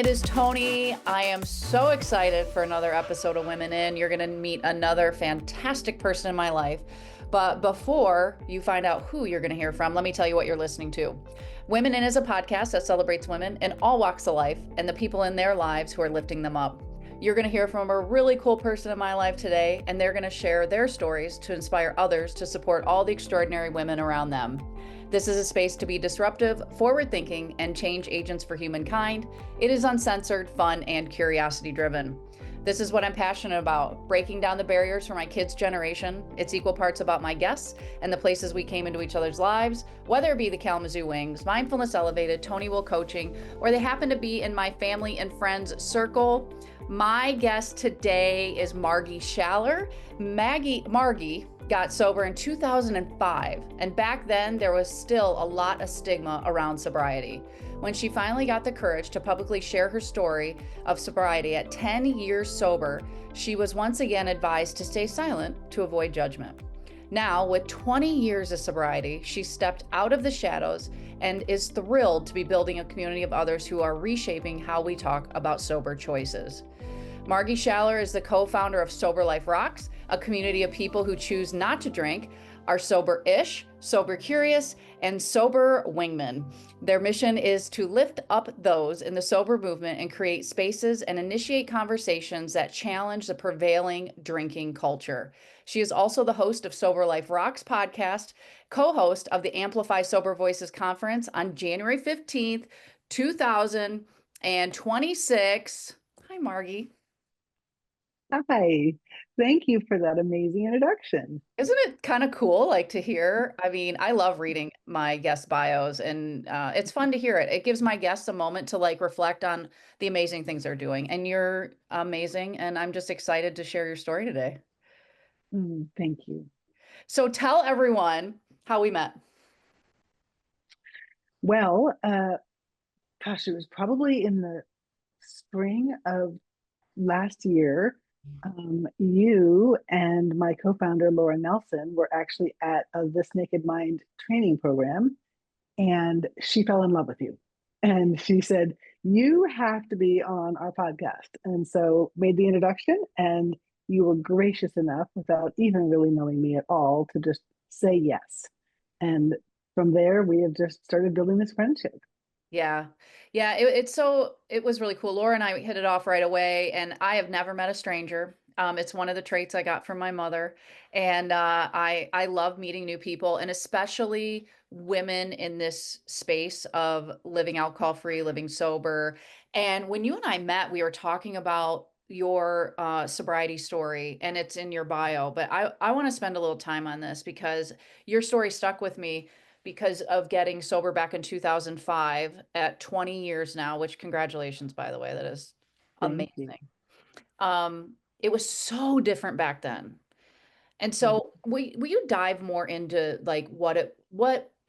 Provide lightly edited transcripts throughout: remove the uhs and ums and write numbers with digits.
is Tony. I am so excited for another episode of Women In. You're going to meet another fantastic person in my life. But before you find out who you're going to hear from, let me tell you what you're listening to. Women In is a podcast that celebrates women in all walks of life and the people in their lives who are lifting them up. You're going to hear from a really cool person in my life today, and they're going to share their stories to inspire others to support all the extraordinary women around them. This is a space to be disruptive, forward-thinking, and change agents for humankind. It is uncensored, fun, and curiosity-driven. This is what I'm passionate about, breaking down the barriers for my kids' generation. It's equal parts about my guests and the places we came into each other's lives, whether it be the Kalamazoo Wings, Mindfulness Elevated, Tony Will Coaching, or they happen to be in my family and friends circle. My guest today is Margy Schaller. Margy got sober in 2005, and back then there was still a lot of stigma around sobriety. When she finally got the courage to publicly share her story of sobriety at 10 years sober, she was once again advised to stay silent to avoid judgment. Now, with 20 years of sobriety, she stepped out of the shadows and is thrilled to be building a community of others who are reshaping how we talk about sober choices. Margy Schaller is the co-founder of Sober Life Rocks, a community of people who choose not to drink, are sober-ish, sober-curious, and sober wingmen. Their mission is to lift up those in the sober movement and create spaces and initiate conversations that challenge the prevailing drinking culture. She is also the host of Sober Life Rocks podcast, co-host of the Amplify Sober Voices Conference on January 15th, 2026. Hi, Margy. Hi, thank you for that amazing introduction. Isn't it kind of cool, like to hear? I mean, I love reading my guest bios, and it's fun to hear it. It gives my guests a moment to like reflect on the amazing things they're doing. And you're amazing, and I'm just excited to share your story today. Thank you. So tell everyone how we met. Well, gosh, it was probably in the spring of last year. You and my co-founder Laura Nelson were actually at This Naked Mind training program, and she fell in love with you. And she said, "You have to be on our podcast." And so made the introduction, and you were gracious enough, without even really knowing me at all, to just say yes. And from there, we have just started building this friendship. Yeah. Yeah. It was really cool. Laura and I hit it off right away, and I have never met a stranger. It's one of the traits I got from my mother. And I love meeting new people, and especially women in this space of living alcohol free, living sober. And when you and I met, we were talking about your sobriety story, and it's in your bio. But I want to spend a little time on this because your story stuck with me because of getting sober back in 2005 at 20 years now, which congratulations, by the way, that is Thank you. amazing. It was so different back then. And Mm. so will you dive more into like what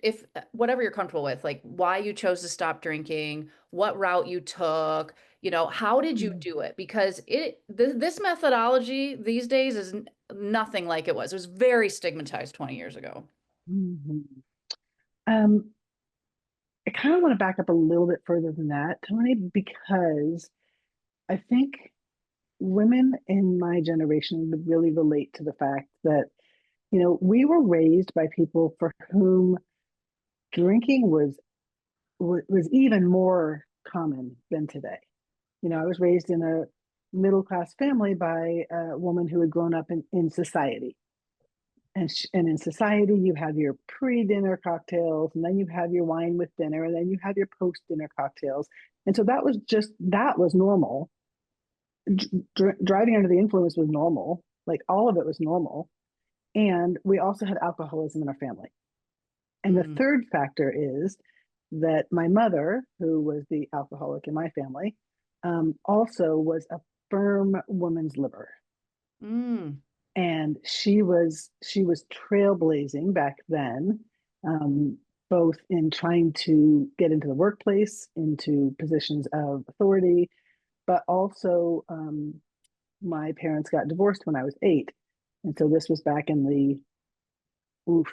if whatever you're comfortable with, like why you chose to stop drinking, what route you took, how did you Mm. do it? Because this methodology these days is nothing like it was. It was very stigmatized 20 years ago. Mhm. Um, I kind of want to back up a little bit further than that, Tony, because I think women in my generation would really relate to the fact that, we were raised by people for whom drinking was even more common than today. I was raised in a middle class family by a woman who had grown up in society. And in society, you have your pre dinner cocktails, and then you have your wine with dinner, and then you have your post dinner cocktails. And so that was normal. Driving under the influence was normal. Like all of it was normal. And we also had alcoholism in our family. And the Mm, third factor is that my mother, who was the alcoholic in my family, also was a firm woman's liver, mm. and she was trailblazing back then, um, both in trying to get into the workplace, into positions of authority, but also my parents got divorced when I was 8, and so this was back in the oof,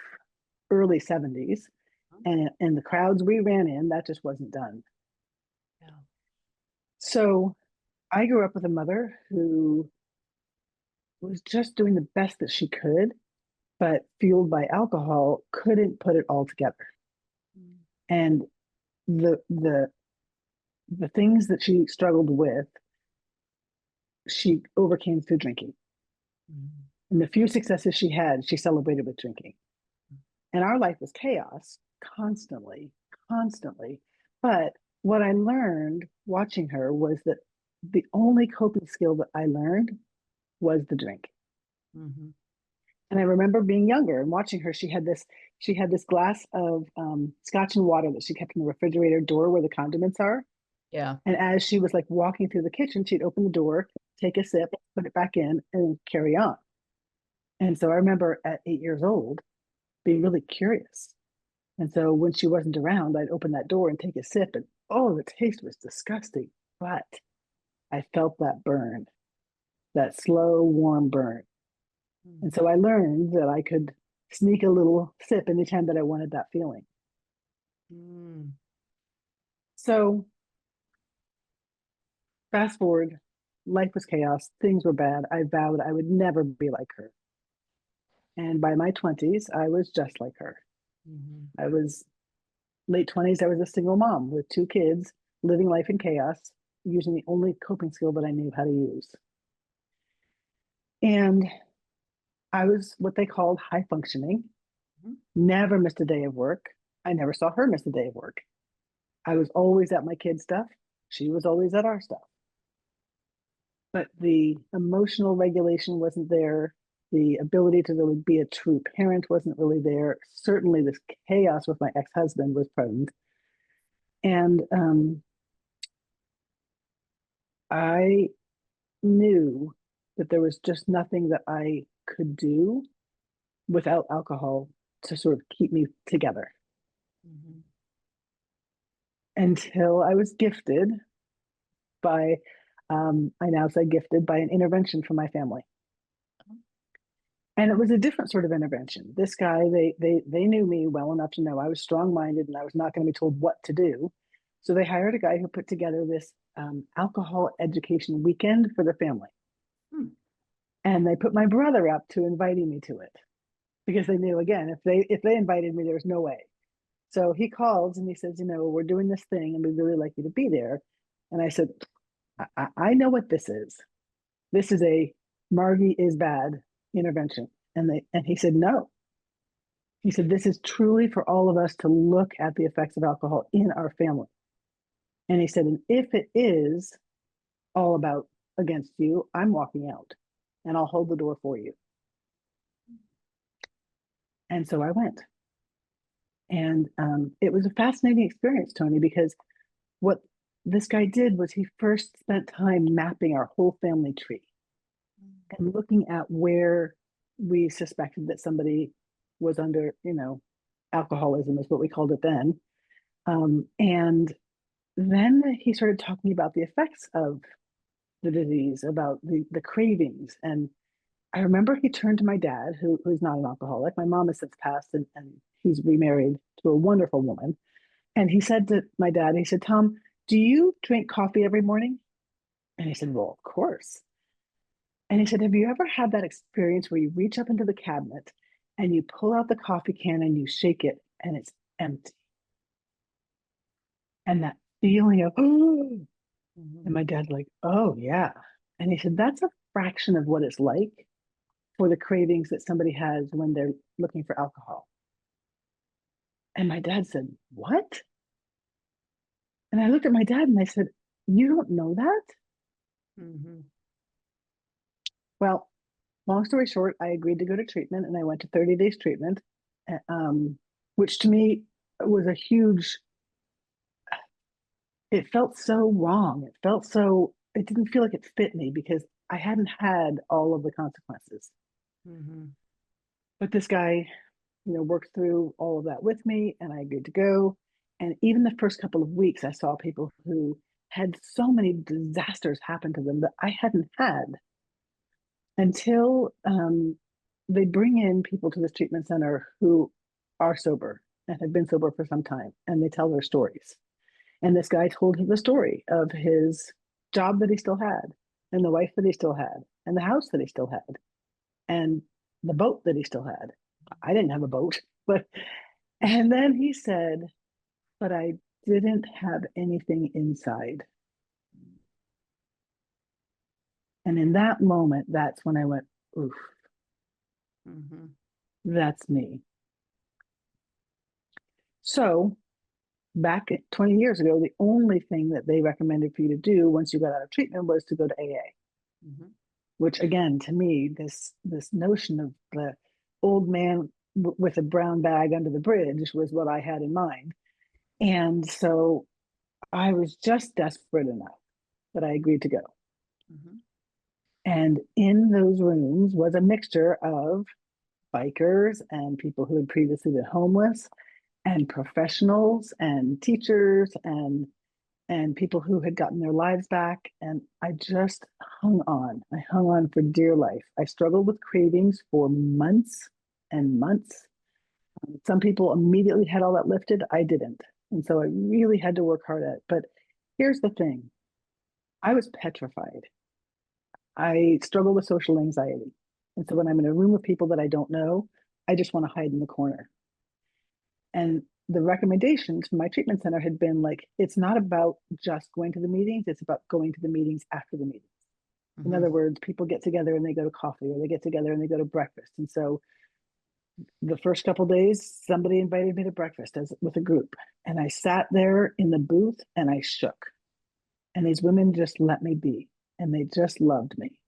early 70s, and the crowds we ran in, that just wasn't done. Yeah. So I grew up with a mother who was just doing the best that she could, but fueled by alcohol, couldn't put it all together. Mm. And the the the things that she struggled with, she overcame through drinking. Mm. And the few successes she had, she celebrated with drinking. And our life was chaos constantly, constantly. But what I learned watching her was that the only coping skill that I learned was the drink. Mhm. And I remember being younger and watching her. She had this glass of scotch and water that she kept in the refrigerator door where the condiments are. Yeah. And as she was like walking through the kitchen, she'd open the door, take a sip, put it back in, and carry on. And so I remember at 8 years old being really curious. And so when she wasn't around, I'd open that door and take a sip, and oh, the taste was disgusting. But I felt that burn, that slow, warm burn. And Mm. so I learned that I could sneak a little sip anytime that I wanted that feeling. Mm. So fast forward, life was chaos, things were bad. I vowed I would never be like her. And by my 20s, I was just like her. Mhm. I was late 20s, I was a single mom with two kids, living life in chaos, using the only coping skill that I knew how to use. And I was what they called high functioning, Mhm. never missed a day of work. I never saw her miss a day of work. I was always at my kids' stuff. She was always at our stuff. But the emotional regulation wasn't there. The ability to really be a true parent wasn't really there. Certainly, this chaos with my ex husband was present. And I knew that there was just nothing that I could do without alcohol to sort of keep me together Mhm. until I was gifted by, I now say gifted by an intervention from my family. And it was a different sort of intervention. This guy, they knew me well enough to know I was strong minded and I was not going to be told what to do. So they hired a guy who put together this alcohol education weekend for the family. Mm. And they put my brother up to inviting me to it because they knew again if they invited me, there's no way. So he calls and he says, we're doing this thing and we'd really like you to be there. And I said, I know what this is. This is a Margy is bad intervention. And he said, no. He said, this is truly for all of us to look at the effects of alcohol in our family. And he said, and if it is all about against you, I'm walking out and I'll hold the door for you. And so I went. And it was a fascinating experience, Tony, because what this guy did was he first spent time mapping our whole family tree and looking at where we suspected that somebody was under, alcoholism is what we called it then. And then he started talking about the effects of the disease, about the cravings. And I remember he turned to my dad, who's not an alcoholic. My mom has since passed, and he's remarried to a wonderful woman. And he said to my dad, he said, Tom, do you drink coffee every morning? And he said, well, of course. And he said, have you ever had that experience where you reach up into the cabinet and you pull out the coffee can and you shake it and it's empty? And that feeling of, oh, and Mhm. my dad's like, oh, yeah. And he said, that's a fraction of what it's like for the cravings that somebody has when they're looking for alcohol. And my dad said, what? And I looked at my dad and I said, you don't know that? Mhm. Well, long story short, I agreed to go to treatment and I went to 30 days treatment, which to me was a huge, it felt so wrong. It didn't feel like it fit me because I hadn't had all of the consequences. Mhm. But this guy, worked through all of that with me and I agreed to go. And even the first couple of weeks, I saw people who had so many disasters happen to them that I hadn't had until they bring in people to this treatment center who are sober and have been sober for some time and they tell their stories. And this guy told the story of his job that he still had, and the wife that he still had, and the house that he still had, and the boat that he still had. I didn't have a boat, but, and then he said, but I didn't have anything inside. And in that moment, that's when I went, oof, Mm-hmm. that's me. So back 20 years ago, the only thing that they recommended for you to do once you got out of treatment was to go to AA, Mm-hmm. which again, to me, this notion of the old man with a brown bag under the bridge was what I had in mind. And so I was just desperate enough that I agreed to go. Mm-hmm. And in those rooms was a mixture of bikers and people who had previously been homeless and professionals and teachers and people who had gotten their lives back. And I just hung on. I hung on for dear life. I struggled with cravings for months and months. Some people immediately had all that lifted. I didn't. And so I really had to work hard at it. But here's the thing, I was petrified. I struggle with social anxiety. And so when I'm in a room with people that I don't know, I just want to hide in the corner. And the recommendations from my treatment center had been like, it's not about just going to the meetings, it's about going to the meetings after the meetings. In Mm-hmm. other words, people get together and they go to coffee, or they get together and they go to breakfast. And so the first couple of days, somebody invited me to breakfast as with a group. And I sat there in the booth and I shook. And these women just let me be. And they just loved me.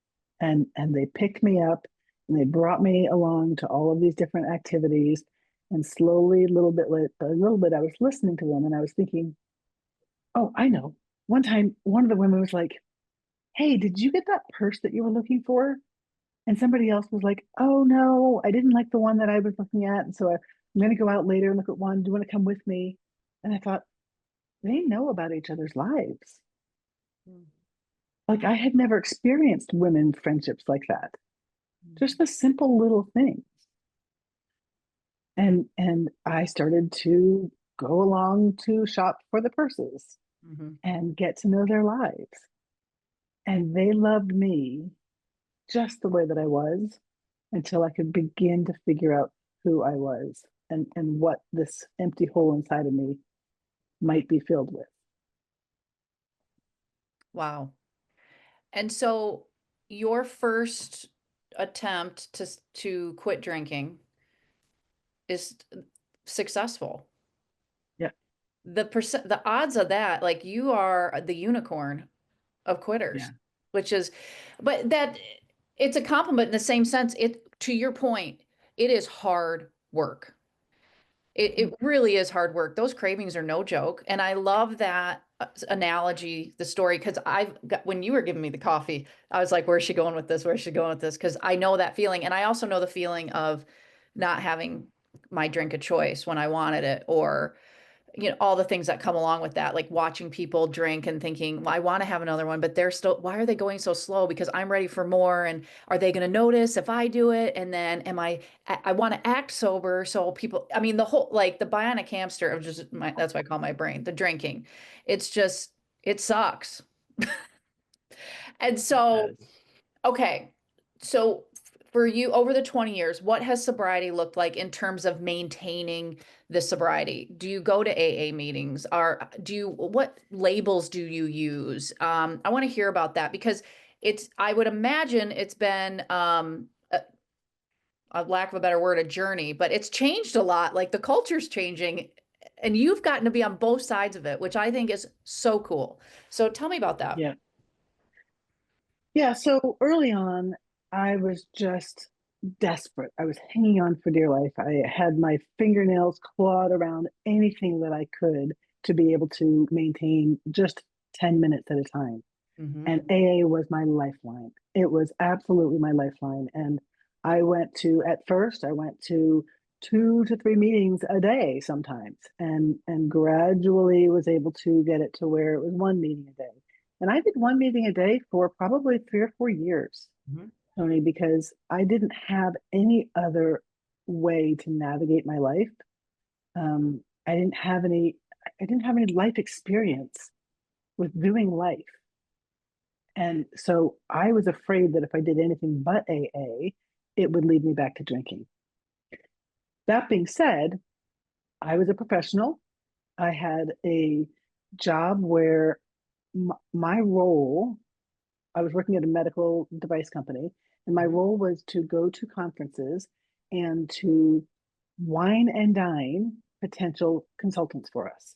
And they picked me up and they brought me along to all of these different activities. And slowly, a little bit, I was listening to them and I was thinking, oh, I know. One time, one of the women was like, hey, did you get that purse that you were looking for? And somebody else was like, oh no, I didn't like the one that I was looking at. And so I'm going to go out later and look at one. Do you want to come with me? And I thought, they know about each other's lives. Like I had never experienced women friendships like that. Just the simple little things. And I started to go along to shop for the purses Mm-hmm. and get to know their lives. And they loved me just the way that I was until I could begin to figure out who I was and what this empty hole inside of me might be filled with. Wow. And so your first attempt to quit drinking is successful. Yeah, The odds of that, like you are the unicorn of quitters, yeah, which is, but that it's a compliment in the same sense. It, to your point, it is hard work. It really is hard work. Those cravings are no joke. And I love that analogy, the story, because I've got, when you were giving me the coffee, I was like, where's she going with this? Where's she going with this? Because I know that feeling. And I also know the feeling of not having my drink of choice when I wanted it, or all the things that come along with that, like watching people drink and thinking, well, I want to have another one, but they're still, why are they going so slow? Because I'm ready for more. And are they going to notice if I do it? And then I want to act sober. So people, I mean, the whole, like the bionic hamster of just that's what I call my brain, the drinking. It's just, it sucks. And it so, does. okay. So for you over the 20 years, what has sobriety looked like in terms of maintaining the sobriety? Do you go to AA meetings? What labels do you use? I want to hear about that because I would imagine it's been, a lack of a better word, a journey, but it's changed a lot. Like the culture's changing and you've gotten to be on both sides of it, which I think is so cool. So tell me about that. Yeah. Yeah. So early on, I was just desperate. I was hanging on for dear life. I had my fingernails clawed around anything that I could to be able to maintain just 10 minutes at a time. Hmm. And AA was my lifeline. It was absolutely my lifeline. And at first, I went to 2 to 3 meetings a day sometimes, and gradually was able to get it to where it was 1 meeting a day. And I did 1 meeting a day for probably 3 or 4 years, Hmm. Tony, because I didn't have any other way to navigate my life. Um, I didn't have any, I didn't have any life experience with doing life. And so I was afraid that if I did anything but AA, it would lead me back to drinking. That being said, I was a professional. I had a job where my role, I was working at a medical device company, and my role was to go to conferences and to wine and dine potential consultants for us.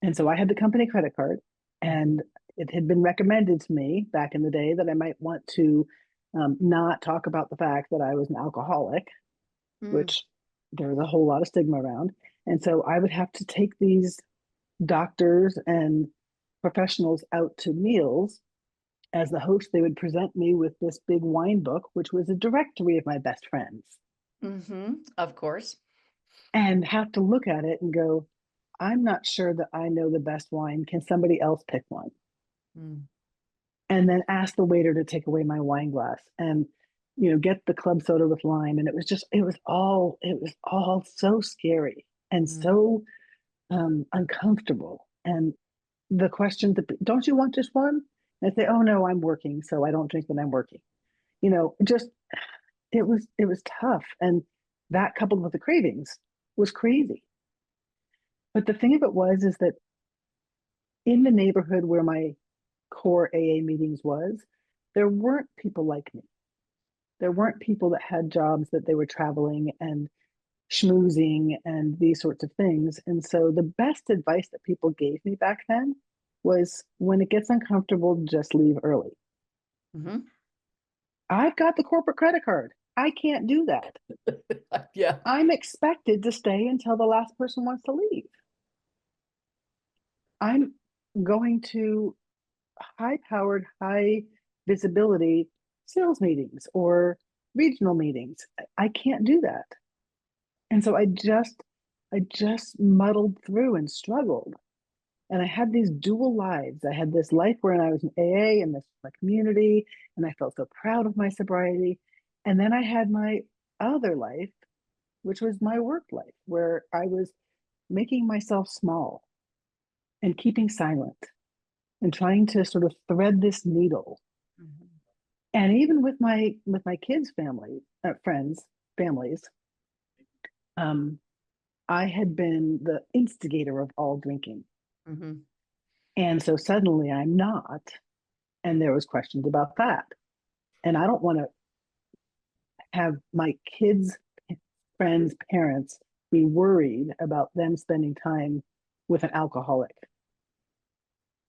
And so I had the company credit card, and it had been recommended to me back in the day that I might want to not talk about the fact that I was an alcoholic, Mm. which there's a whole lot of stigma around. And so I would have to take these doctors and professionals out to meals. As the host, they would present me with this big wine book, which was a directory of my best friends, Mm-hmm. Of course. and have to look at it and go, I'm not sure that I know the best wine. Can somebody else pick one? Mm. And then ask the waiter to take away my wine glass and, get the club soda with lime. And it was all so scary and Mm. so uncomfortable. And the question that, don't you want just one? And I say, oh no, I'm working, so I don't drink when I'm working. Just it was tough. And that coupled with the cravings was crazy. But the thing of it was is that in the neighborhood where my core AA meetings was, there weren't people like me. There weren't people that had jobs that they were traveling and schmoozing and these sorts of things. And so the best advice that people gave me back then was when it gets uncomfortable, just leave early. Mm-hmm. I've got the corporate credit card. I can't do that. Yeah. I'm expected to stay until the last person wants to leave. I'm going to high powered, high visibility sales meetings or regional meetings. I can't do that. And so I just muddled through and struggled. And I had these dual lives. I had this life where I was in AA and this my community, and I felt so proud of my sobriety. And then I had my other life, which was my work life, where I was making myself small and keeping silent and trying to sort of thread this needle. Mm-hmm. And even with my kids' family, friends, families, um, I had been the instigator of all drinking. Mm-hmm. And so suddenly I'm not. And there was questions about that. And I don't want to have my kids, friends, parents be worried about them spending time with an alcoholic,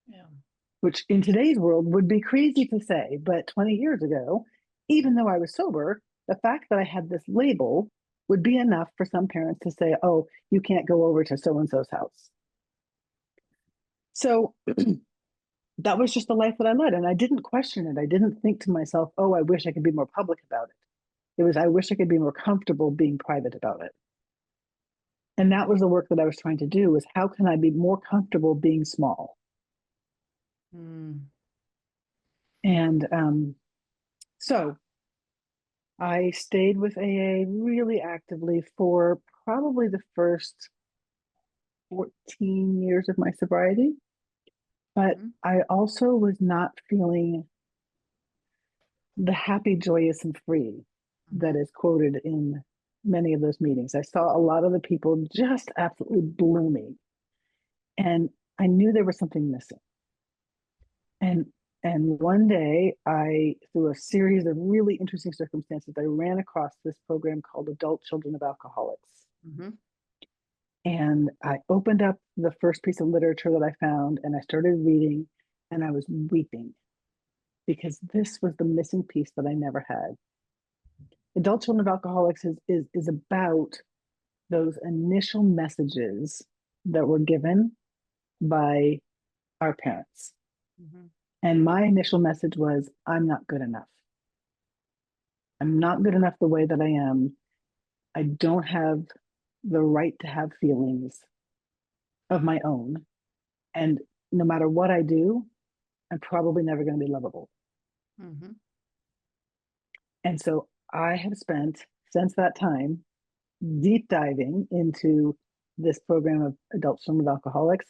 Yeah. which in today's world would be crazy to say. But 20 years ago, even though I was sober, the fact that I had this label would be enough for some parents to say, oh, you can't go over to so and so's house. So that was just the life that I led. And I didn't question it. I didn't think to myself, oh, I wish I could be more public about it. It was, I wish I could be more comfortable being private about it. And that was the work that I was trying to do was how can I be more comfortable being small? Mm. And so I stayed with AA really actively for probably the first 14 years of my sobriety. But Mm-hmm. I also was not feeling the happy, joyous, and free that is quoted in many of those meetings. I saw a lot of the people just absolutely blooming, and I knew there was something missing. And and one day, through a series of really interesting circumstances, I ran across this program called Adult Children of Alcoholics. Mm-hmm. And I opened up the first piece of literature that I found, and I started reading, and I was weeping because this was the missing piece that I never had. Adult Children of Alcoholics is about those initial messages that were given by our parents. Mm-hmm. And my initial message was, I'm not good enough. I'm not good enough the way that I am. I don't have the right to have feelings of my own. And no matter what I do, I'm probably never going to be lovable. Mm-hmm. And so I have spent since that time deep diving into this program of adult children of alcoholics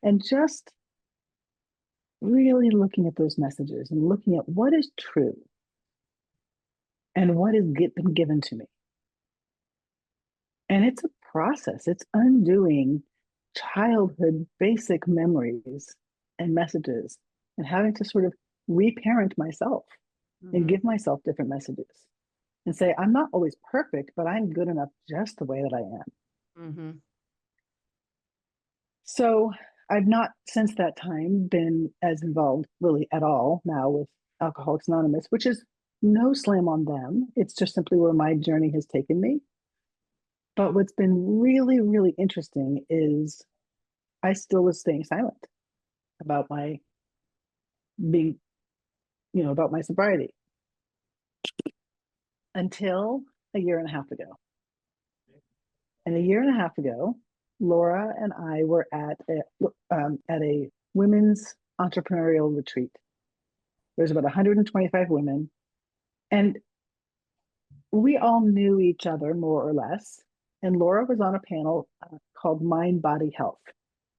and just really looking at those messages and looking at what is true and what has been given to me. And it's a process, it's undoing childhood basic memories and messages and having to sort of reparent myself and Mm-hmm. give myself different messages and say, I'm not always perfect, but I'm good enough just the way that I am. Mm-hmm. So I've not since that time been as involved really at all now with Alcoholics Anonymous, which is no slam on them. It's just simply where my journey has taken me. But what's been really, really interesting is I still was staying silent about my being, about my sobriety until a year and a half ago. And a year and a half ago, Laura and I were at a women's entrepreneurial retreat. There's about 125 women, and we all knew each other more or less. And Laura was on a panel called Mind Body Health,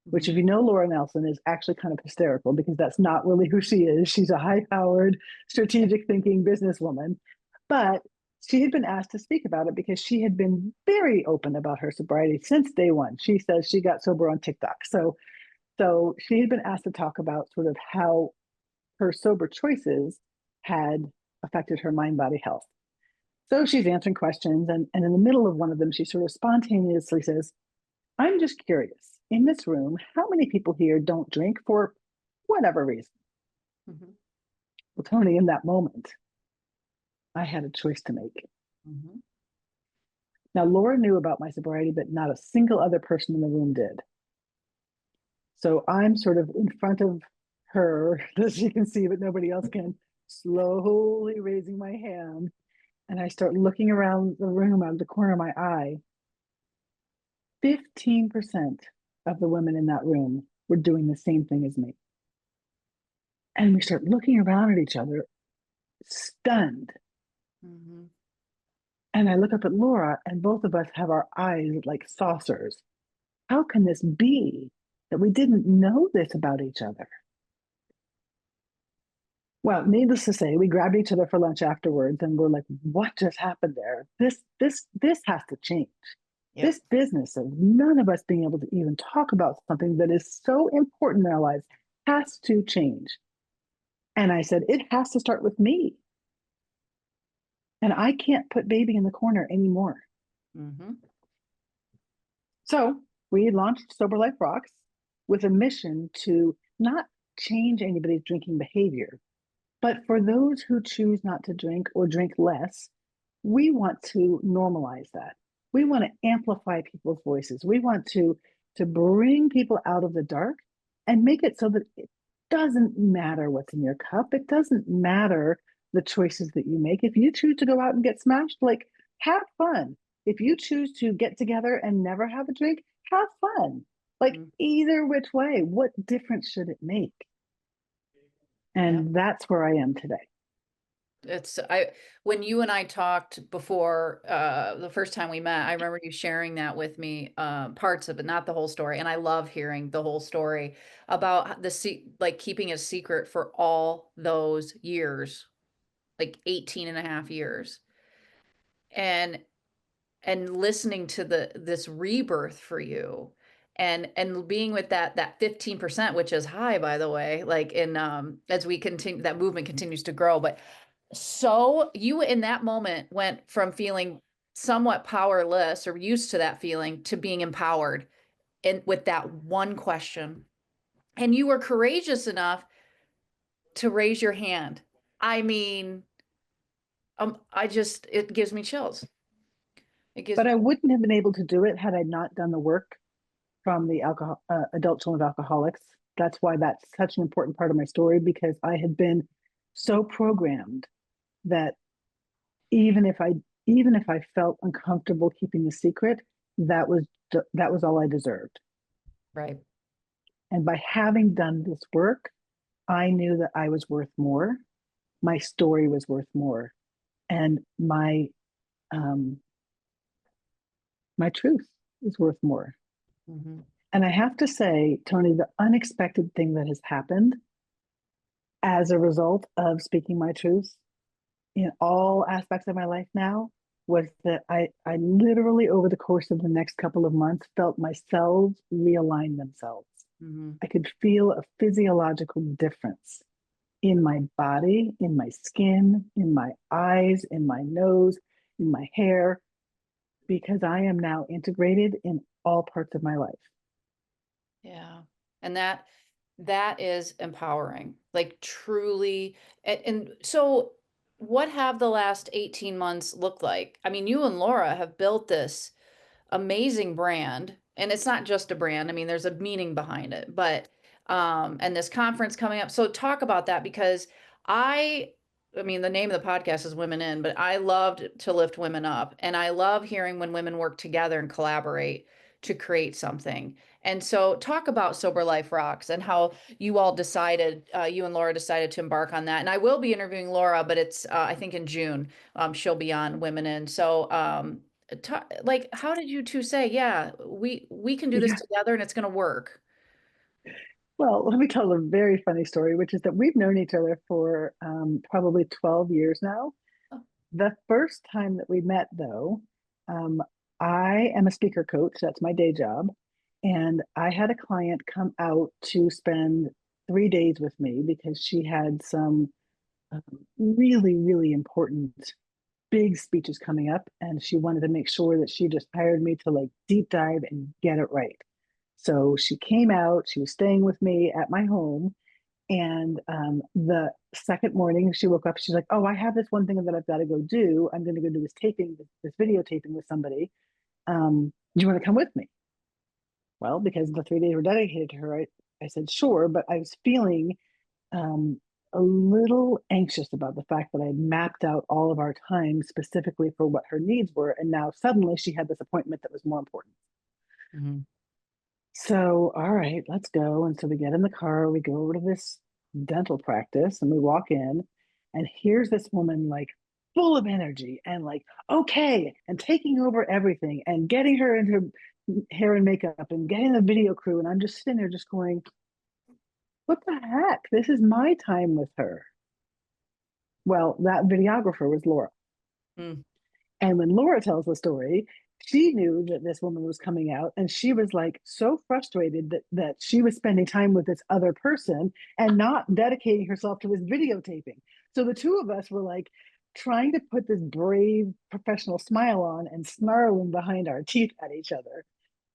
which, Mm-hmm. if you know Laura Nelson, is actually kind of hysterical because that's not really who she is. She's a high powered, strategic thinking businesswoman. But she had been asked to speak about it because she had been very open about her sobriety since day one. She says she got sober on TikTok. So she had been asked to talk about sort of how her sober choices had affected her mind body health. So she's answering questions, and in the middle of one of them, she sort of spontaneously says, I'm just curious, in this room, how many people here don't drink for whatever reason? Mm-hmm. Well, Tony, in that moment, I had a choice to make. Mm-hmm. Now, Laura knew about my sobriety, but not a single other person in the room did. So I'm sort of in front of her, as she can see, but nobody else can, slowly raising my hand. And I start looking around the room out of the corner of my eye. 15% of the women in that room were doing the same thing as me. And we start looking around at each other, stunned. Mm-hmm. And I look up at Laura, and both of us have our eyes like saucers. How can this be that we didn't know this about each other? Well, needless to say, we grabbed each other for lunch afterwards, and we're like, "What just happened there? This has to change. Yep. This business of none of us being able to even talk about something that is so important in our lives has to change." And I said, "It has to start with me, and I can't put baby in the corner anymore." Mm-hmm. So we launched Sober Life Rocks with a mission to not change anybody's drinking behavior, but for those who choose not to drink or drink less, we want to normalize that. We want to amplify people's voices. We want to bring people out of the dark and make it so that it doesn't matter what's in your cup. It doesn't matter the choices that you make. If you choose to go out and get smashed, like, have fun. If you choose to get together and never have a drink, have fun. Like, Mm-hmm. either which way, what difference should it make? Yeah. And that's where I am today. It's I when you and I talked before the first time we met, I remember you sharing that with me, parts of it, not the whole story. And I love hearing the whole story about like keeping a secret for all those years, like 18 and a half years. And listening to this rebirth for you and being with that 15%, which is high, by the way, like in as we continue, that movement continues to grow. But so you in that moment went from feeling somewhat powerless or used to that feeling to being empowered and with that one question. And you were courageous enough to raise your hand. I mean, it gives me chills. It gives But me, I wouldn't have been able to do it had I not done the work from the adult children of alcoholics. That's why that's such an important part of my story, because I had been so programmed that even if I even if I felt uncomfortable keeping the secret, that was that was all I deserved. right. And by having done this work, I knew that I was worth more. My story was worth more, and um, my truth is worth more. Mm-hmm. And I have to say, Tony, the unexpected thing that has happened as a result of speaking my truth in all aspects of my life now was that I literally over the course of the next couple of months felt my cells realign themselves. Mm-hmm. I could feel a physiological difference in my body, in my skin, in my eyes, in my nose, in my hair, because I am now integrated in all parts of my life. Yeah. And that is empowering. Like truly. And so what have the last 18 months looked like? I mean, you and Laura have built this amazing brand, and it's not just a brand. I mean, there's a meaning behind it. But and this conference coming up. So talk about that because I I mean, the name of the podcast is Women In, but I loved to lift women up. And I love hearing when women work together and collaborate to create something. And so, talk about Sober Life Rocks and how you all decided, you and Laura decided to embark on that. And I will be interviewing Laura, but it's, I think in June, she'll be on Women In. So, like, how did you two say, yeah, we can do this Yeah. together and it's going to work? Well, let me tell a very funny story, which is that we've known each other for probably 12 years now. Oh, The first time that we met, though, um, I am a speaker coach. That's my day job. And I had a client come out to spend 3 days with me because she had some um, really, really important big speeches coming up. And she wanted to make sure that she just hired me to like deep dive and get it right. So she came out, she was staying with me at my home. And the second morning, she woke up. She's like, "Oh, I have this one thing that I've got to go do. I'm going to go do this taping, this video taping with somebody. Do you want to come with me?" Well, because the 3 days were dedicated to her, I said sure, but I was feeling um, a little anxious about the fact that I had mapped out all of our time specifically for what her needs were, and now suddenly she had this appointment that was more important. mhm. So, all right, let's go. And so we get in the car, we go over to this dental practice, and we walk in, and here's this woman like full of energy and like, okay, and taking over everything and getting her into hair and makeup and getting the video crew. And I'm just sitting there just going, what the heck? This is my time with her. Well, that videographer was Laura. Mm, And when Laura tells the story, she knew that this woman was coming out and she was like so frustrated that she was spending time with this other person and not dedicating herself to this videotaping. So the two of us were like trying to put this brave professional smile on and snarling behind our teeth at each other.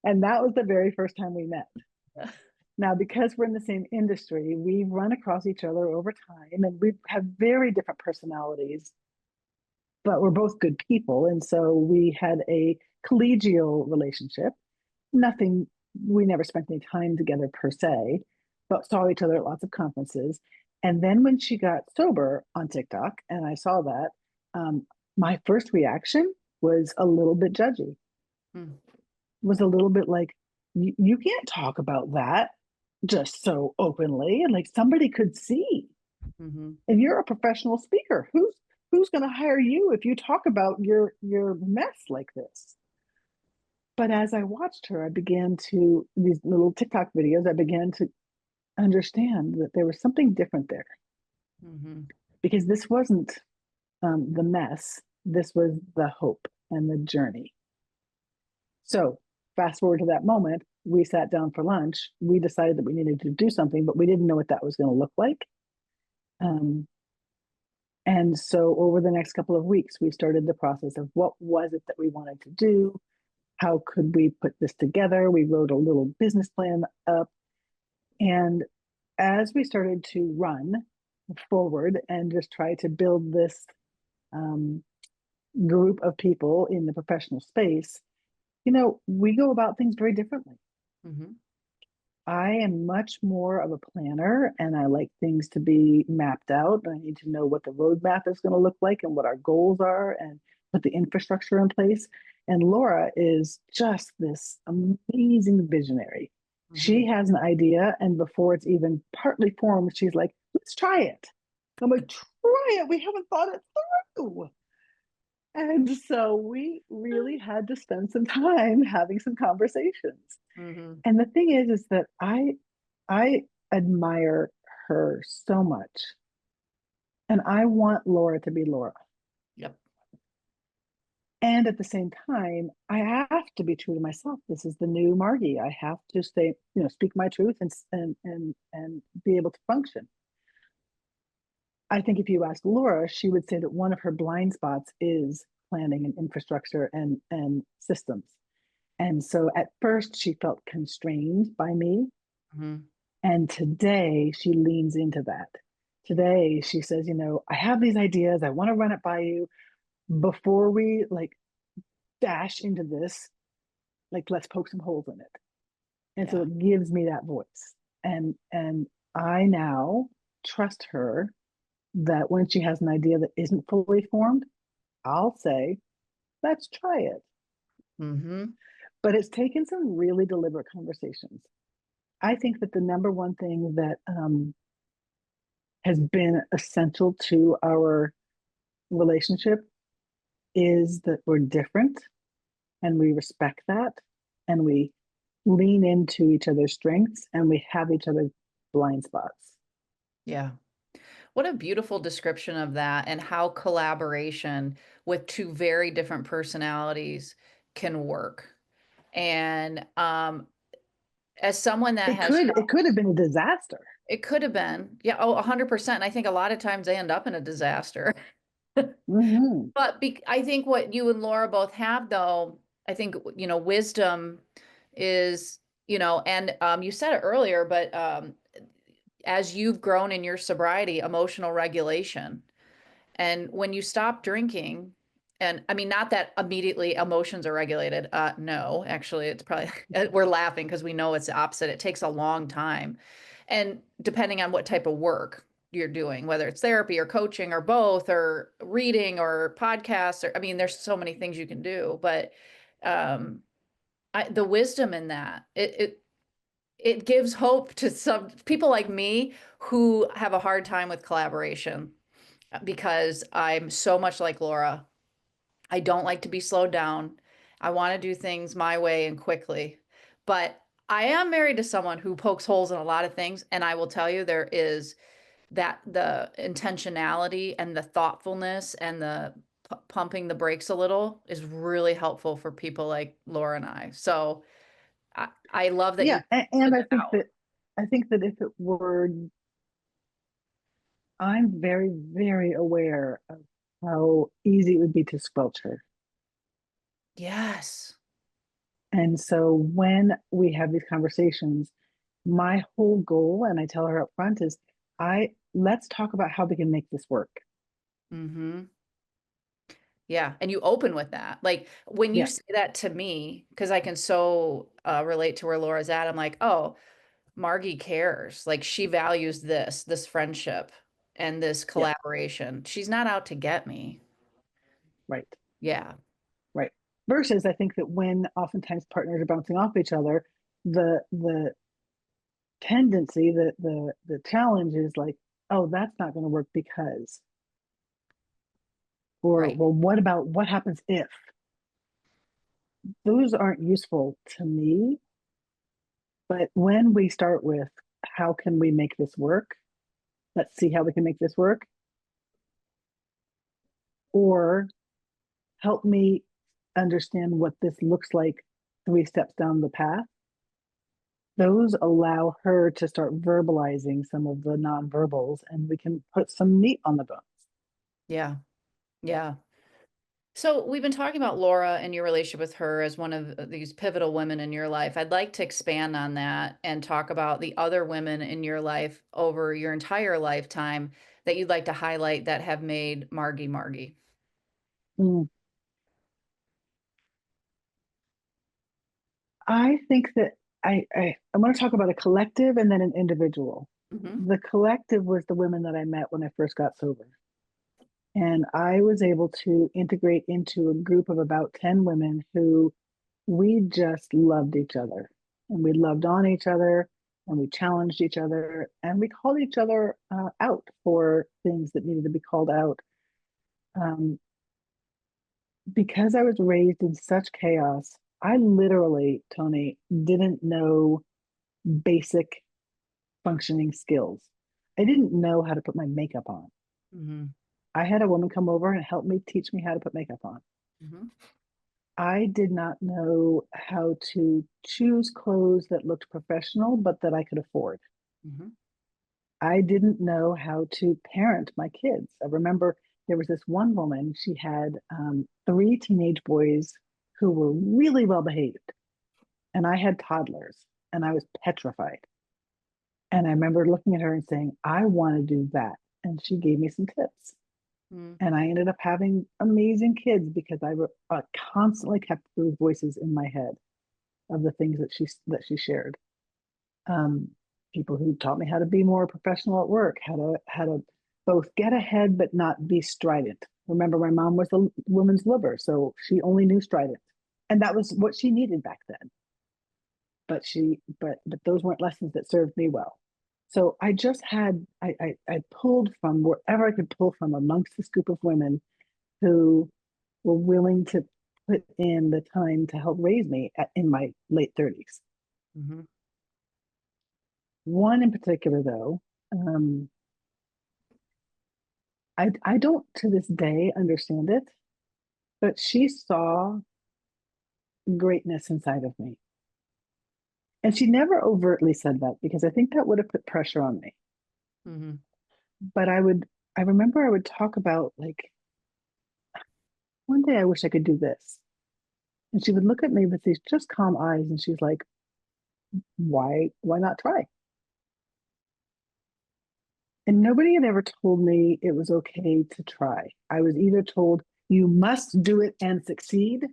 And that was the very first time we met. Now, because we're in the same industry, we run across each other over time and we have very different personalities, but we're both good people. And so we had a collegial relationship. Nothing, we never spent any time together per se, but saw each other at lots of conferences. And then when she got sober on TikTok, and I saw that, my first reaction was a little bit judgy, mm, was a little bit like, you can't talk about that just so openly. And like somebody could see. mhm. And you're a professional speaker. Who's going to hire you if you talk about your mess like this? But as I watched her, I began to these little TikTok videos. I began to understand that there was something different there Mhm. because this wasn't the mess. This was the hope and the journey. So fast forward to that moment, we sat down for lunch. We decided that we needed to do something, but we didn't know what that was going to look like. Um, And so over the next couple of weeks, we started the process of what was it that we wanted to do? How could we put this together? We wrote a little business plan up. And as we started to run forward and just try to build this um, group of people in the professional space, we go about things very differently. Mhm. I am much more of a planner and I like things to be mapped out. I need to know what the roadmap is going to look like and what our goals are and put the infrastructure in place. And Laura is just this amazing visionary. She Mhm. has an idea, and before it's even partly formed, she's like, let's try it. I'm like, try it. We haven't thought it through. And so we really had to spend some time having some conversations. Mhm. And the thing is that I admire her so much. And I want Laura to be Laura. Yep. And at the same time, I have to be true to myself. This is the new Margy. I have to stay, speak my truth and be able to function. I think if you ask Laura, she would say that one of her blind spots is planning and infrastructure and systems. And so at first she felt constrained by me. Mm-hmm. And today she leans into that. Today she says, I have these ideas. I want to run it by you before we like dash into this. Like, let's poke some holes in it. And so Yeah. it gives me that voice. And I now trust her that when she has an idea that isn't fully formed, I'll say, let's try it. Mm-hmm. But it's taken some really deliberate conversations. I think that the number one thing that has been essential to our relationship is that we're different and we respect that and we lean into each other's strengths and we have each other's blind spots. Yeah. What a beautiful description of that and how collaboration with two very different personalities can work. And as someone that It has could it could have been a disaster. it could have been. Yeah, oh, 100%. I think a lot of times they end up in a disaster. Mm-hmm. But I think what you and Laura both have, though, I think, wisdom is, and you said it earlier, but as you've grown in your sobriety, emotional regulation. And when you stop drinking, and I mean, not that immediately emotions are regulated. No, actually, it's probably, we're laughing because we know it's the opposite. It takes a long time. And depending on what type of work you're doing, whether it's therapy or coaching or both, or reading or podcasts, or I mean, there's so many things you can do. But um, the wisdom in that, it gives hope to some people like me who have a hard time with collaboration because I'm so much like Laura. I don't like to be slowed down. I want to do things my way and quickly. But I am married to someone who pokes holes in a lot of things. And I will tell you, there is that the intentionality and the thoughtfulness and the pumping the brakes a little is really helpful for people like Laura and I. So I love that you Yeah, and put that out. I think that if it were, I'm very, very aware of how easy it would be to squelch her. Yes. And so when we have these conversations, my whole goal, and I tell her up front, is I let's talk about how we can make this work. Mm-hmm. Yeah, and you open with that. Like when you Yeah, say that to me, because I can so relate to where Laura's at, I'm like, oh, Margy cares. Like she values this friendship and this yeah, collaboration. She's not out to get me. right, Yeah. right. Versus I think that when oftentimes partners are bouncing off each other, the tendency, the challenge is like, oh, that's not going to work because, or Right. well, what happens if? Those aren't useful to me. But when we start with how can we make this work? Let's see how we can make this work. Or help me understand what this looks like 3 steps down the path. Those allow her to start verbalizing some of the nonverbals and we can put some meat on the bones. Yeah. Yeah. So we've been talking about Laura and your relationship with her as one of these pivotal women in your life. I'd like to expand on that and talk about the other women in your life over your entire lifetime that you'd like to highlight that have made Margy Margy. Mm. I think that I want to talk about a collective and then an individual. Hmm. The collective was the women that I met when I first got sober. And I was able to integrate into a group of about 10 women who we just loved each other and we loved on each other and we challenged each other and we called each other out for things that needed to be called out. Um, because I was raised in such chaos, I literally, Tony, didn't know basic functioning skills. I didn't know how to put my makeup on. Mm-hmm. I had a woman come over and help me teach me how to put makeup on. Mm-hmm. I did not know how to choose clothes that looked professional, but that I could afford. Mm-hmm. I didn't know how to parent my kids. I remember there was this one woman, she had three teenage boys who were really well behaved, and I had toddlers, and I was petrified. And I remember looking at her and saying, I want to do that. And she gave me some tips. Mm-hmm. And I ended up having amazing kids because I constantly kept those voices in my head of the things that she shared. Um, People who taught me how to be more professional at work, how to both get ahead but not be strident. Remember, my mom was a woman's liver, so she only knew strident, and that was what she needed back then. But those weren't lessons that served me well. So I just had I pulled from wherever I could pull from amongst this group of women who were willing to put in the time to help raise me in my late 30s. Mm-hmm. One in particular, though, um, I don't to this day understand it, but she saw greatness inside of me. And she never overtly said that because I think that would have put pressure on me. Mm-hmm. But I remember I would talk about like, one day I wish I could do this. And she would look at me with these just calm eyes and she's like, why not try? And nobody had ever told me it was okay to try. I was either told you must do it and succeed,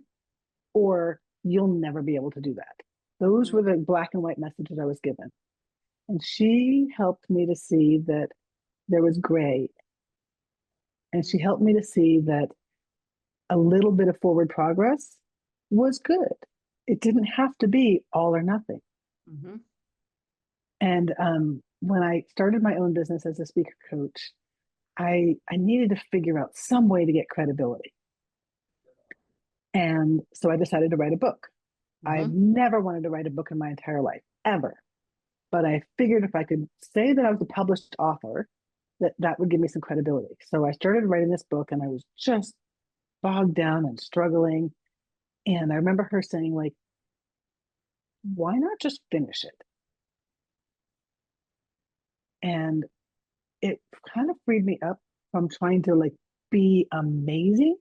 or you'll never be able to do that. Those were the black and white messages I was given. And she helped me to see that there was gray. And she helped me to see that a little bit of forward progress was good. It didn't have to be all or nothing. Mm-hmm. And when I started my own business as a speaker coach, I needed to figure out some way to get credibility. And so I decided to write a book. I've Mm-hmm. never wanted to write a book in my entire life, ever. But I figured if I could say that I was a published author, that would give me some credibility. So I started writing this book and I was just bogged down and struggling. And I remember her saying, like, why not just finish it? And it kind of freed me up from trying to like be amazing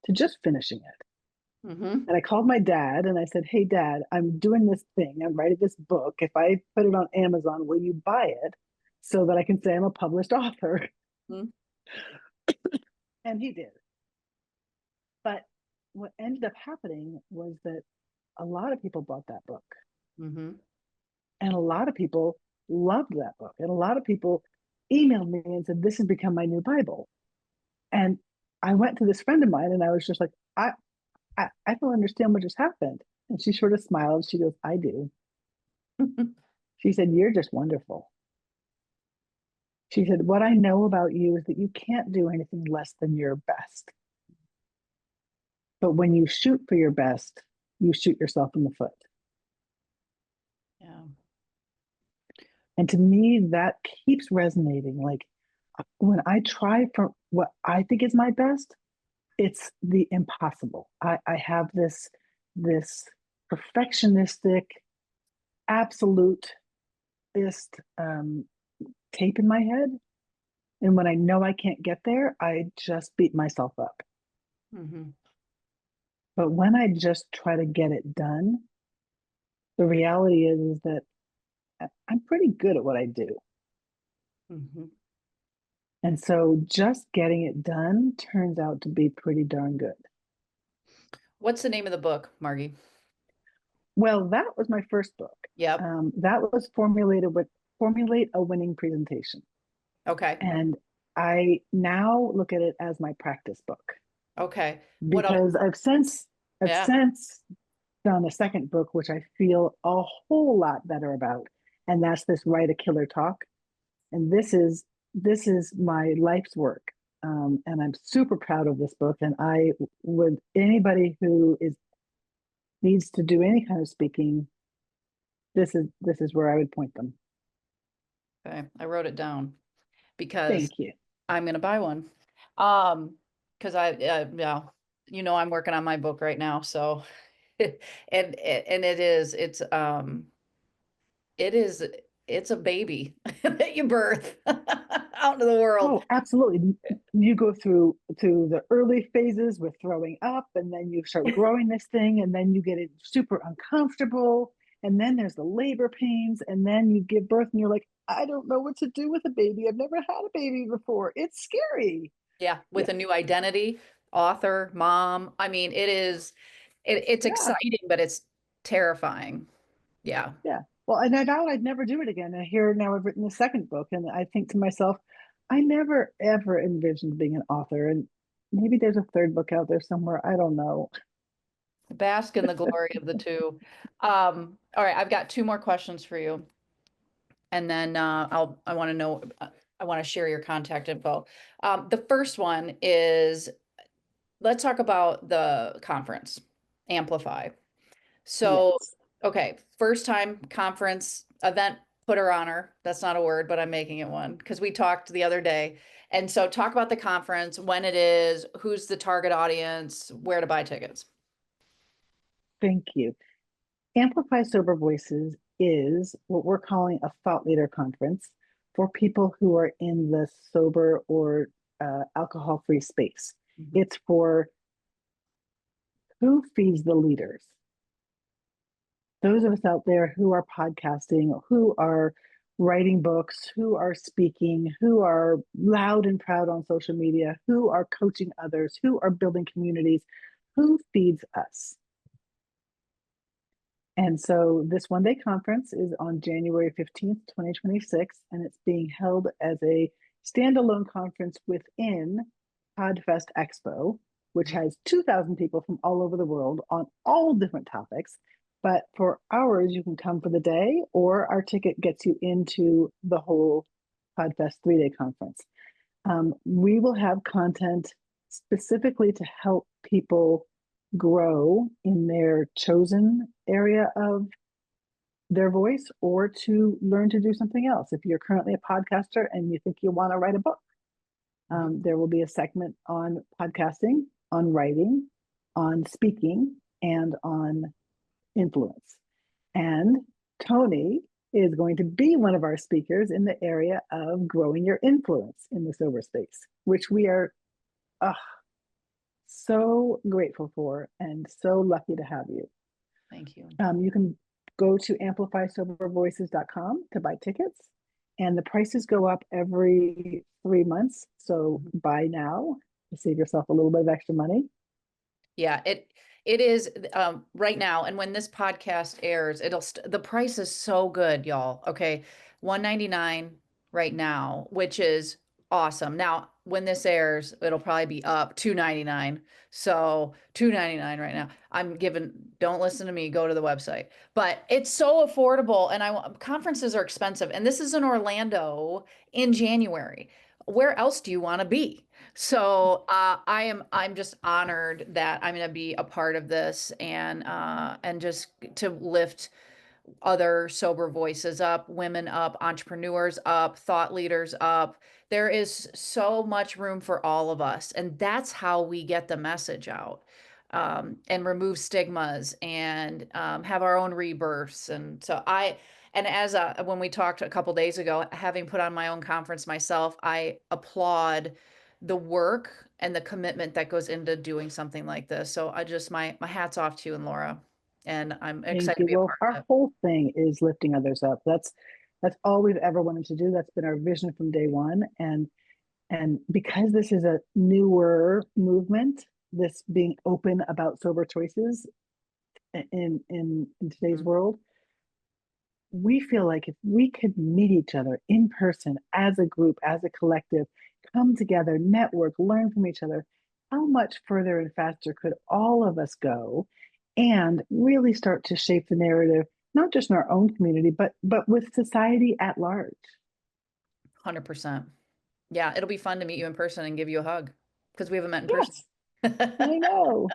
to just finishing it. Mm-hmm. And I called my dad and I said, hey, Dad, I'm doing this thing. I'm writing this book. If I put it on Amazon, will you buy it so that I can say I'm a published author? Mm-hmm. And he did. But what ended up happening was that a lot of people bought that book. Mm-hmm. And a lot of people loved that book. And a lot of people emailed me and said, this has become my new Bible. And I went to this friend of mine and I was just like, I don't understand what just happened. And she sort of smiled. She goes, I do. She said, you're just wonderful. She said, what I know about you is that you can't do anything less than your best. But when you shoot for your best, you shoot yourself in the foot. Yeah. And to me, that keeps resonating. Like when I try for what I think is my best, it's the impossible. I have this perfectionistic, absolutist tape in my head. And when I know I can't get there, I just beat myself up. Mm-hmm. But when I just try to get it done, the reality is that I'm pretty good at what I do. Mm-hmm. And so just getting it done turns out to be pretty darn good. What's the name of the book, Margie? Well, that was my first book. Yep. That was formulated with Formulate a Winning Presentation. Okay. And I now look at it as my practice book Okay. What else? because I've Yeah. since done a second book, which I feel a whole lot better about. And that's this Write a Killer Talk. And this is my life's work. And I'm super proud of this book. And I would anybody who is needs to do any kind of speaking, this is where I would point them. Okay. I wrote it down. because Thank you. I'm gonna buy one. Because yeah, I'm working on my book right now, so and it is it's a baby that you birth out into the world. Oh, absolutely. You go through the early phases with throwing up, and then you start growing this thing, and then you get it super uncomfortable, and then there's the labor pains, and then you give birth, and you're like, I don't know what to do with a baby. I've never had a baby before. It's scary. Yeah, with Yeah, a new identity, author, mom. I mean, it's yeah, exciting, but it's terrifying. Yeah. yeah. Well, and I vowed I'd never do it again. And here now I've written the second book, and I think to myself, I never ever envisioned being an author, and maybe there's a third book out there somewhere. I don't know. Bask in the glory of the two. All right, I've got two more questions for you. And then I want to know, I want to share your contact info. The first one is, let's talk about the conference, Amplify. So, Yes. okay, first time conference event putter honor. That's not a word, but I'm making it one because we talked the other day. And so talk about the conference, when it is, who's the target audience, where to buy tickets. Thank you. Amplify Sober Voices is what we're calling a thought leader conference for people who are in the sober or alcohol free space. Mhm. It's for who feeds the leaders. Those of us out there who are podcasting, who are writing books, who are speaking, who are loud and proud on social media, who are coaching others, who are building communities, who feeds us. And so this one day conference is on January 15th, 2026, and it's being held as a standalone conference within PodFest Expo, which Mhm. has 2,000 people from all over the world on all different topics. But for ours, you can come for the day, or our ticket gets you into the whole PodFest 3 day conference. We will have content specifically to help people grow in their chosen area of their voice or to learn to do something else. If you're currently a podcaster and you think you want to write a book, Mhm. there will be a segment on podcasting, on writing, on speaking, and on influence. And Tony is going to be one of our speakers in the area of growing your influence in the sober space, which we are uh, so grateful for and so lucky to have you. Thank you. You can go to amplifysobervoices.com to buy tickets, and the prices go up every 3 months. So Mhm. buy now to save yourself a little bit of extra money. Yeah, it is right now, and when this podcast airs, the price is so good, y'all. Okay, 199 right now, which is awesome. Now, when this airs, it'll probably be up 299. So 299 right now. Don't listen to me, go to the website. But it's so affordable, and conferences are expensive, and this is in Orlando in January. Where else do you want to be? So I'm just honored that I'm going to be a part of this and just to lift other sober voices up, women up, entrepreneurs up, thought leaders up. There is so much room for all of us, and that's how we get the message out. And remove stigmas and have our own rebirths. And so and when we talked a couple days ago, having put on my own conference myself, I applaud the work and the commitment that goes into doing something like this. So my hat's off to you and Laura, and I'm Thank excited to you. be a Well, part of our it. whole thing is lifting others up. That's all we've ever wanted to do. That's been our vision from day one. And because this is a newer movement, this being open about sober choices in today's Mhm. world, we feel like if we could meet each other in person as a group, as a collective, come together, network, learn from each other, how much further and faster could all of us go and really start to shape the narrative, not just in our own community, but with society at large? 100%. Yeah, it'll be fun to meet you in person and give you a hug because we haven't met in person. Yes, I know.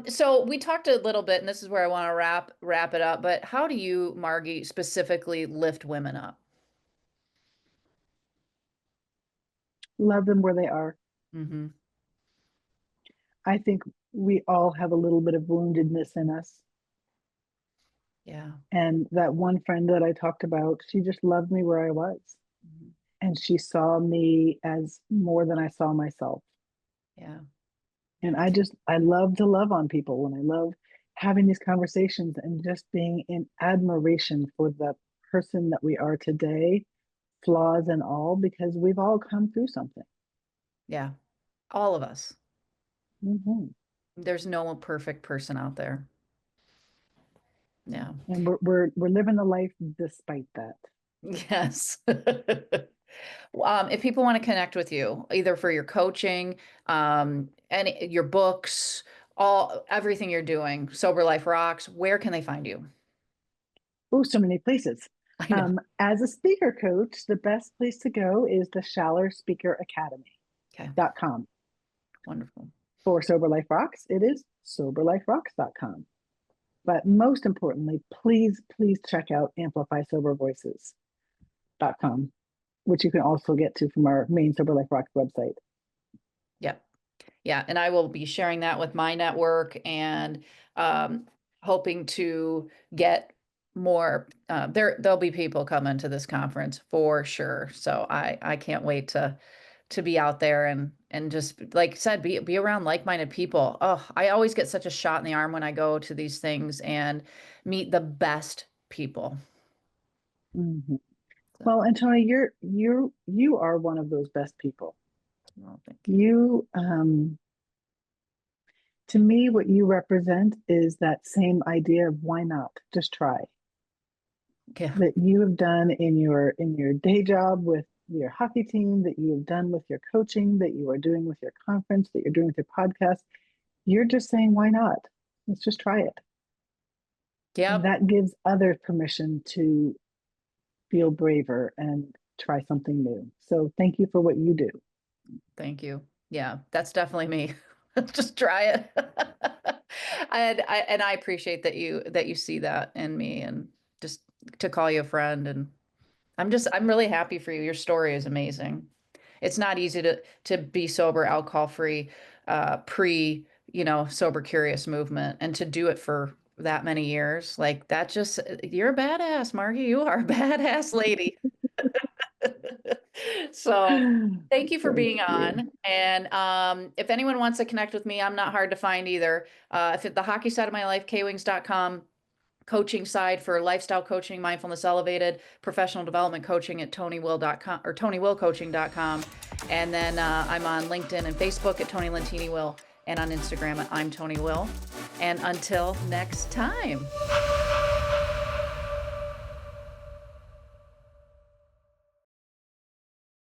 So we talked a little bit, and this is where I want to wrap it up, but how do you, Margie, specifically lift women up? Love them where they are. Mm-hmm. I think we all have a little bit of woundedness in us. Yeah. And that one friend that I talked about, she just loved me where I was. Mhm. And she saw me as more than I saw myself. Yeah. And I love to love on people, and I love having these conversations and just being in admiration for the person that we are today, flaws and all, because we've all come through something. Yeah. All of us. Mm-hmm. There's no perfect person out there. Yeah. And we're living the life despite that. Yes. If people want to connect with you, either for your coaching, any your books, everything you're doing, Sober Life Rocks, where can they find you? Oh, so many places. I know. As a speaker coach, the best place to go is the Schaller Speaker Okay. Academy.com. Wonderful. For Sober Life Rocks, it is soberliferocks.com. But most importantly, please, please check out amplifysobervoices.com, which you can also get to from our main Sober Life Rocks website. Yep. Yeah. And I will be sharing that with my network and um, hoping to get more. There'll be people coming to this conference for sure. So I can't wait to be out there and just like I said, be around like-minded people. Oh, I always get such a shot in the arm when I go to these things and meet the best people. Mm-hmm. So, Well, and Tony, you are one of those best people. well, thank you. You, to me, what you represent is that same idea of why not? Just try. Yeah. That you have done in your day job with your hockey team, that you have done with your coaching, that you are doing with your conference, that you're doing with your podcast. You're just saying, why not? Let's just try it. And Yep. that gives others permission to feel braver and try something new. So thank you for what you do. Thank you. Yeah, that's definitely me. Just try it. And I appreciate that you see that in me and just to call you a friend and I'm really happy for you. Your story is amazing. It's not easy to be sober, alcohol free, pre, sober curious movement and to do it for that many years. Like that just you're a badass, Margie. You are a badass lady. So thank you for Thank being you. on. And if anyone wants to connect with me, I'm not hard to find either. If it, the hockey side of my life, kwings.com, coaching side for lifestyle coaching, mindfulness elevated, professional development coaching at tonywill.com or tonywillcoaching.com. And then I'm on LinkedIn and Facebook at Tony Lentini Will and on Instagram at I'm Tony Will. And until next time.